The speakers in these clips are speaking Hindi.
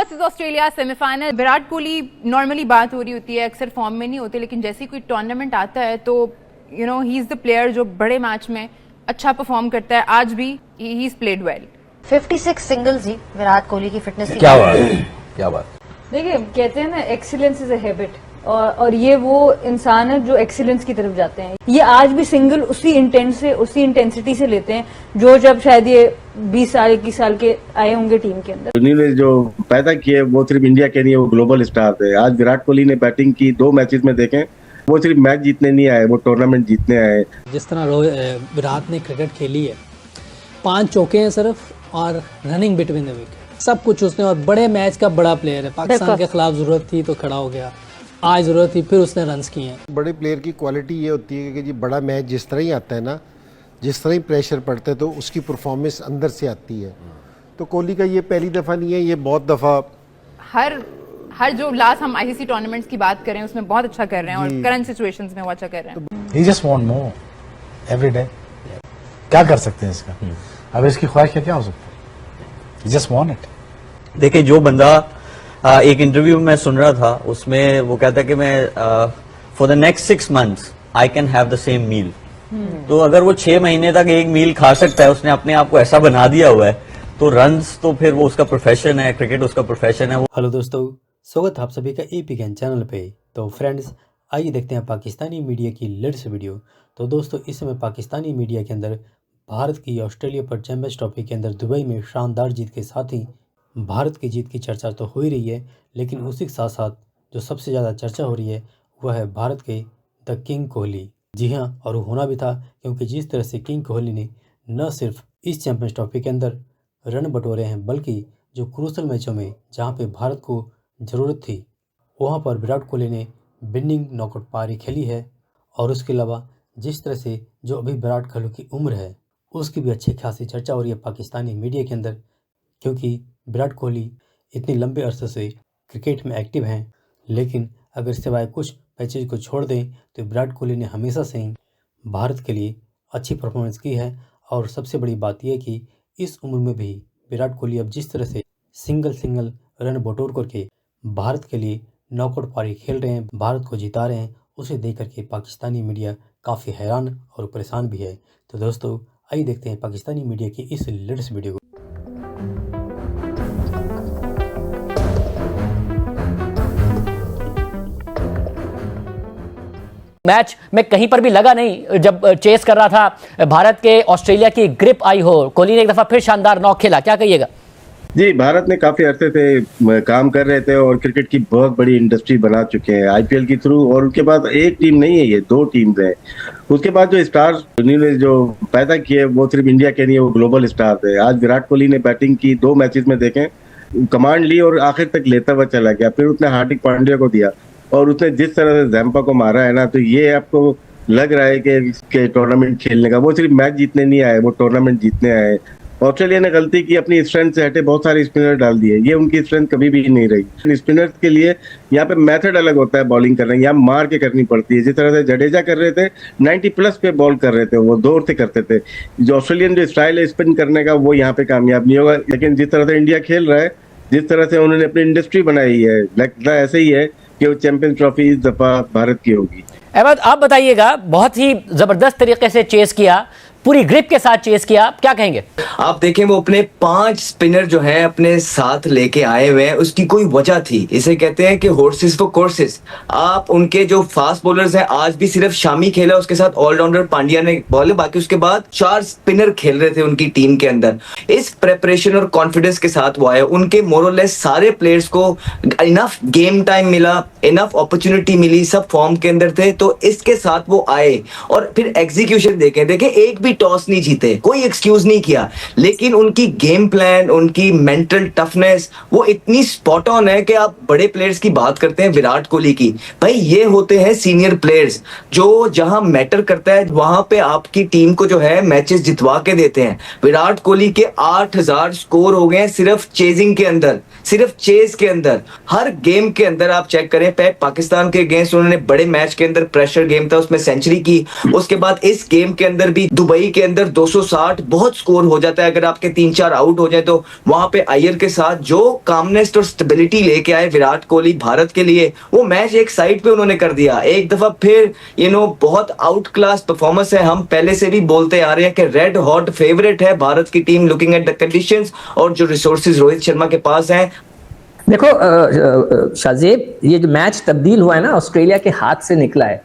Versus Australia semifinal. Virat Kohli normally बात हो रही होती है, अक्सर फॉर्म में नहीं होते, लेकिन जैसे कोई टूर्नामेंट आता है तो ही इज द प्लेयर जो बड़े मैच में अच्छा परफॉर्म करता है। आज भी he is played well. 56 singles ही विराट कोहली की फिटनेस की क्या बात, क्या बात। देखिए, कहते हैं ना एक्सीलेंस इज अ हैबिट, और ये वो इंसान है जो एक्सीलेंस की तरफ जाते हैं। ये आज भी सिंगल उसी इंटेंट से, उसी इंटेंसिटी से लेते हैं जो जब शायद ये 20 साल 21 साल के आए होंगे टीम के अंदर। धोनी ने जो पैदा किए वो सिर्फ इंडिया के नहीं, वो ग्लोबल स्टार थे। आज विराट कोहली ने बैटिंग की 2 मैचेस में, देखें वो सिर्फ मैच जीतने नहीं आए, वो टूर्नामेंट जीतने आए। जिस तरह विराट ने क्रिकेट खेली है, 5 चौके हैं सिर्फ और रनिंग बिटवीन द विकेट, सब कुछ उसने, और बड़े मैच का बड़ा प्लेयर है। पाकिस्तान के खिलाफ जरूरत थी तो खड़ा हो गया, आज जरूरत थी फिर उसने रन्स किए हैं। बड़े प्लेयर की क्वालिटी ये होती है कि जी बड़ा मैच जिस तरह ही आता है ना, जिस तरह ही प्रेशर पड़ता है तो उसकी परफॉर्मेंस अंदर से आती है। तो कोहली का ये पहली दफ़ा नहीं है, ये बहुत दफ़ा हर जो लास्ट हम आईसीसी टूर्नामेंट्स की बात करें उसमें बहुत अच्छा कर रहे हैं, और करंट सिचुएशंस में वो अच्छा कर रहे हैं। He just want more every day. क्या कर सकते हैं इसका? अब इसकी ख्वाहिश क्या हो सकता है? He just want it. देखिए, जो बंदा एक इंटरव्यू में सुन रहा था, उसमें वो कहता है कि मैं for the next 6 months I can have the same meal. तो अगर वो 6 महीने तक एक मील खा सकता है, उसने अपने आप को ऐसा बना दिया हुआ है, तो रन्स तो फिर वो उसका प्रोफेशन है, क्रिकेट उसका प्रोफेशन है। हेलो दोस्तों, स्वागत है आप सभी का एपी ज्ञान चैनल पे। तो फ्रेंड्स, आइए देखते हैं पाकिस्तानी मीडिया की लेटेस्ट वीडियो। तो दोस्तों, इस समय पाकिस्तानी मीडिया के अंदर भारत की ऑस्ट्रेलिया पर चैंपियंस ट्रॉफी के अंदर दुबई में शानदार जीत के साथ ही भारत की जीत की चर्चा तो हो ही रही है, लेकिन उसी के साथ साथ जो सबसे ज़्यादा चर्चा हो रही है वह है भारत के द किंग कोहली। जी हाँ, और होना भी था, क्योंकि जिस तरह से किंग कोहली ने न सिर्फ इस चैंपियंस ट्रॉफी के अंदर रन बटोरे हैं, बल्कि जो क्रूशल मैचों में जहाँ पे भारत को ज़रूरत थी वहाँ पर विराट कोहली ने विनिंग नॉकआउट पारी खेली है। और उसके अलावा जिस तरह से जो अभी विराट कोहली की उम्र है उसकी भी अच्छी खासी चर्चा हो रही है पाकिस्तानी मीडिया के अंदर, क्योंकि विराट कोहली इतने लंबे अरसे से क्रिकेट में एक्टिव हैं, लेकिन अगर सिवाय कुछ मैचेज को छोड़ दें तो विराट कोहली ने हमेशा से ही भारत के लिए अच्छी परफॉर्मेंस की है। और सबसे बड़ी बात यह कि इस उम्र में भी विराट कोहली अब जिस तरह से सिंगल रन बटोर करके भारत के लिए नॉकआउट पारी खेल रहे हैं, भारत को जिता रहे हैं, उसे देख करके पाकिस्तानी मीडिया काफ़ी हैरान और परेशान भी है। तो दोस्तों, आइए देखते हैं पाकिस्तानी मीडिया की इस लेटेस्ट वीडियो को। मैच में कहीं पर भी लगा नहीं, जब चेस कर रहा था भारत के ऑस्ट्रेलिया की ग्रिप आई हो, कोहली ने एक दफा फिर शानदार नॉक खेला। क्या कहिएगा? जी, भारत ने काफी अरसे से काम कर रहे थे और क्रिकेट की बहुत बड़ी इंडस्ट्री बना चुके हैं आईपीएल के थ्रू। और उसके बाद एक टीम नहीं है, ये 2 टीम्स हैं। उसके बाद जो स्टार्स ने जो पैदा किए वो सिर्फ इंडिया के नहीं, वो ग्लोबल स्टार थे। आज विराट कोहली ने बैटिंग की 2 मैचेस में, देखें कमांड ली और आखिर तक लेता हुआ चला गया। फिर उसने हार्दिक पांड्या को दिया और उसने जिस तरह से जैम्पा को मारा है ना, तो ये आपको लग रहा है कि टूर्नामेंट खेलने का, वो सिर्फ मैच जीतने नहीं आए, वो टूर्नामेंट जीतने आए। ऑस्ट्रेलिया ने गलती की, अपनी स्ट्रेंथ से हटे बहुत सारे स्पिनर डाल दिए, ये उनकी स्ट्रेंथ कभी भी नहीं रही। स्पिनर्स के लिए यहाँ पे मेथड अलग होता है बॉलिंग करने, यहाँ मार के करनी पड़ती है। जिस तरह से जडेजा कर रहे थे, 90+ पे बॉल कर रहे थे, वो दौड़ से करते थे। जो ऑस्ट्रेलियन जो स्टाइल है स्पिन करने का, वो यहाँ पे कामयाब नहीं होगा। लेकिन जिस तरह से इंडिया खेल रहा है, जिस तरह से उन्होंने अपनी इंडस्ट्री बनाई है, लगता है ऐसे ही है कि वो चैंपियंस ट्रॉफी इस दफा भारत की होगी। अहमद, आप बताइएगा, बहुत ही जबरदस्त तरीके से चेस किया, पूरी ग्रिप के साथ चेस किया, क्या कहेंगे? आप देखें, वो अपने 5 स्पिनर जो हैं अपने साथ लेके आए हुए हैं, उसकी कोई वजह थी। इसे कहते हैं कि हॉर्सेस फॉर कोर्सेस। आप उनके जो फास्ट बॉलर्स हैं, आज भी सिर्फ शामी खेला, उसके साथ ऑलराउंडर पांड्या ने बॉल, बाकी उसके बाद 4 स्पिनर खेल रहे थे उनकी टीम के अंदर। इस प्रेपरेशन और कॉन्फिडेंस के साथ वो आए। उनके मोरलेस सारे प्लेयर्स को इनफ गेम टाइम मिला, इनफ अपॉर्चुनिटी मिली, सब फॉर्म के अंदर थे, तो इसके साथ वो आए। और फिर एग्जीक्यूशन देखें, एक भी टॉस नहीं जीते, कोई एक्सक्यूज नहीं किया, लेकिन उनकी गेम प्लान, उनकी मेंटल टफनेस वो इतनी स्पॉट ऑन है कि आप बड़े प्लेयर्स की बात करते हैं, विराट कोहली की, भाई ये होते हैं सीनियर प्लेयर्स जो जहां मैटर करता है वहां पे आपकी टीम को जो है मैचेस जितवा के देते हैं। विराट कोहली के 8000 स्कोर हो गए हैं सिर्फ चेजिंग के अंदर, सिर्फ चेज के अंदर। हर गेम के अंदर आप चेक करें, पाकिस्तान के अगेंस्ट उन्होंने बड़े मैच के अंदर प्रेशर गेम था, उसमें सेंचुरी की। उसके बाद इस गेम के अंदर भी दुबई दुबई के अंदर 260 बहुत स्कोर हो जाता है अगर आपके 3-4 आउट हो जाए। तो वहां पे अय्यर के साथ जो कामनेस और स्टेबिलिटी लेके आए विराट कोहली भारत के लिए, वो मैच एक साइड पे उन्होंने कर दिया। एक दफा फिर बहुत आउट क्लास परफॉर्मेंस है। हम पहले से भी बोलते आ रहे हैं कि रेड हॉट फेवरेट है भारत की team looking at the conditions और जो रिसोर्सेज रोहित शर्मा के पास हैं। देखो शाहजेब, ये जो मैच तब्दील हुआ है ना, ऑस्ट्रेलिया के हाथ से निकला है।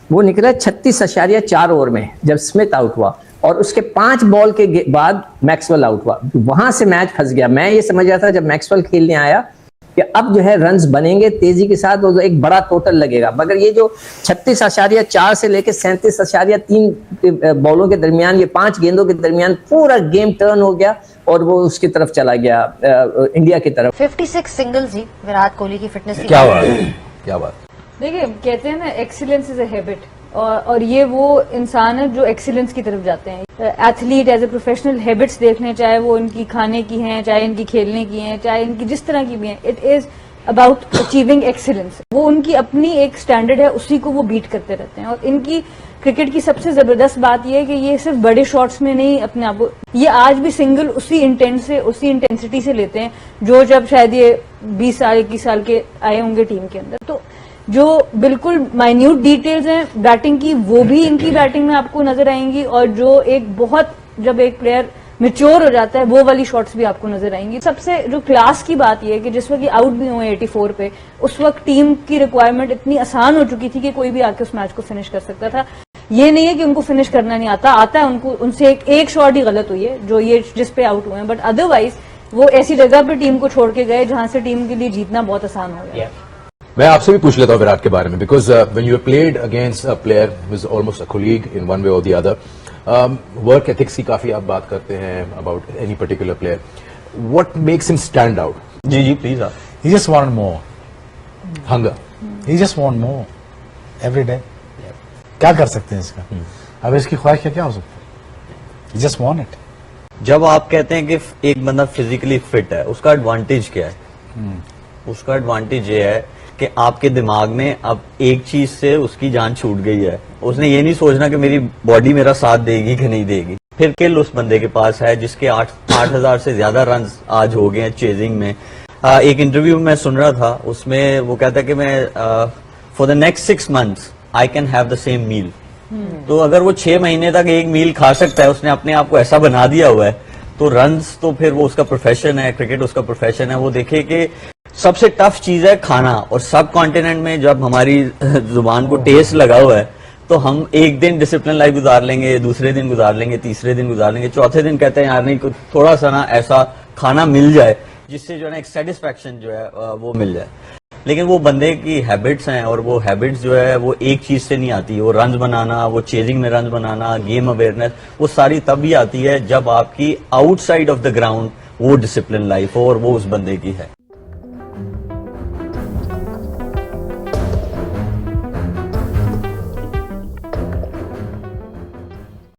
वो निकला 36.4 ओवर में जब स्मिथ आउट हुआ, और उसके 5 बॉल के बाद मैक्सवेल आउट हुआ। वहां से मैच फंस गया। मैं ये समझ रहा था जब मैक्सवेल खेलने आया कि अब जो है रन्स बनेंगे तेजी के साथ, और एक बड़ा टोटल लगेगा। मगर ये जो 36.4 से लेकर 37.3 बॉलों के दरमियान, ये 5 गेंदों के दरमियान पूरा गेम टर्न हो गया और वो उसकी तरफ चला गया, इंडिया की तरफ। 56 सिंगल्स जी विराट कोहली की फिटनेस की क्या बात, क्या बात। देखिए, कहते हैं ना, एक्सीलेंस इज अ हैबिट, और ये वो इंसान है जो एक्सीलेंस की तरफ जाते हैं। Athlete as a professional habits देख लें, चाहे वो इनकी खाने की हैं, चाहे इनकी खेलने की हैं, चाहे इनकी जिस तरह की भी हैं, it is about achieving excellence. वो उनकी अपनी एक स्टैंडर्ड है, उसी को वो बीट करते रहते हैं। और इनकी क्रिकेट की सबसे जबरदस्त बात यह है कि ये सिर्फ बड़े शॉट्स में नहीं अपने आप को, ये आज भी सिंगल उसी इंटेंट से, उसी इंटेंसिटी से लेते हैं जो जब शायद ये 20 साल 21 साल के आए होंगे टीम के अंदर। तो जो बिल्कुल माइन्यूट डिटेल्स हैं बैटिंग की, वो भी इनकी बैटिंग में आपको नजर आएंगी, और जो एक बहुत, जब एक प्लेयर मैच्योर हो जाता है, वो वाली शॉट्स भी आपको नजर आएंगी। सबसे जो क्लास की बात यह है कि जिस वक्त आउट भी हुए 84 पे, उस वक्त टीम की रिक्वायरमेंट इतनी आसान हो चुकी थी कि कोई भी आके उस मैच को फिनिश कर सकता था। ये नहीं है कि उनको फिनिश करना नहीं आता है उनको, उनसे एक शॉट ही गलत हुई है जो ये जिस पे आउट हुए हैं, बट अदरवाइज वो ऐसी जगह पे टीम को छोड़ के गए जहां से टीम के लिए जीतना बहुत आसान हो गया। मैं आपसे भी पूछ लेता हूं विराट के बारे में, because when you played against a player who is almost a colleague in one way और द अदर, वर्क एथिक्स की काफी आप बात करते हैं about any particular player, what makes him stand out? जी जी please. He just want more. Hunger. He just want more every day. क्या कर सकते हैं इसका? अब इसकी ख्वाहिश क्या हो सकता है? He just want it. जब आप कहते हैं कि एक बंदा फिजिकली फिट है, उसका एडवांटेज क्या है? उसका एडवांटेज ये है कि आपके दिमाग में अब एक चीज से उसकी जान छूट गई है। उसने ये नहीं सोचना कि मेरी बॉडी मेरा साथ देगी कि नहीं देगी। फिर किल उस बंदे के पास है जिसके 8,000 से ज्यादा रन आज हो गए हैं चेजिंग में। एक इंटरव्यू में सुन रहा था, उसमें वो कहता है कि मैं for the next 6 months I can have the same meal. तो अगर वो 6 महीने तक एक मील खा सकता है, उसने अपने आप को ऐसा बना दिया हुआ है, तो रन्स तो फिर वो उसका प्रोफेशन है, क्रिकेट उसका प्रोफेशन है। वो देखे कि सबसे टफ चीज है खाना, और सब कॉन्टिनेंट में जब हमारी जुबान को टेस्ट लगा हुआ है, तो हम एक दिन डिसिप्लिन लाइफ गुजार लेंगे, दूसरे दिन गुजार लेंगे, तीसरे दिन गुजार लेंगे, चौथे दिन कहते हैं यार नहीं, कुछ थोड़ा सा ना ऐसा खाना मिल जाए जिससे जो है ना एक सेटिस्फैक्शन जो है वो मिल जाए। लेकिन वो बंदे की हैबिट्स हैं, और वो हैबिट्स जो है वो एक चीज से नहीं आती। वो रन बनाना, वो चेजिंग में रन बनाना, गेम अवेयरनेस, वो सारी तभी आती है जब आपकी आउटसाइड ऑफ द ग्राउंड वो डिसिप्लिन लाइफ हो, और वो उस बंदे की है।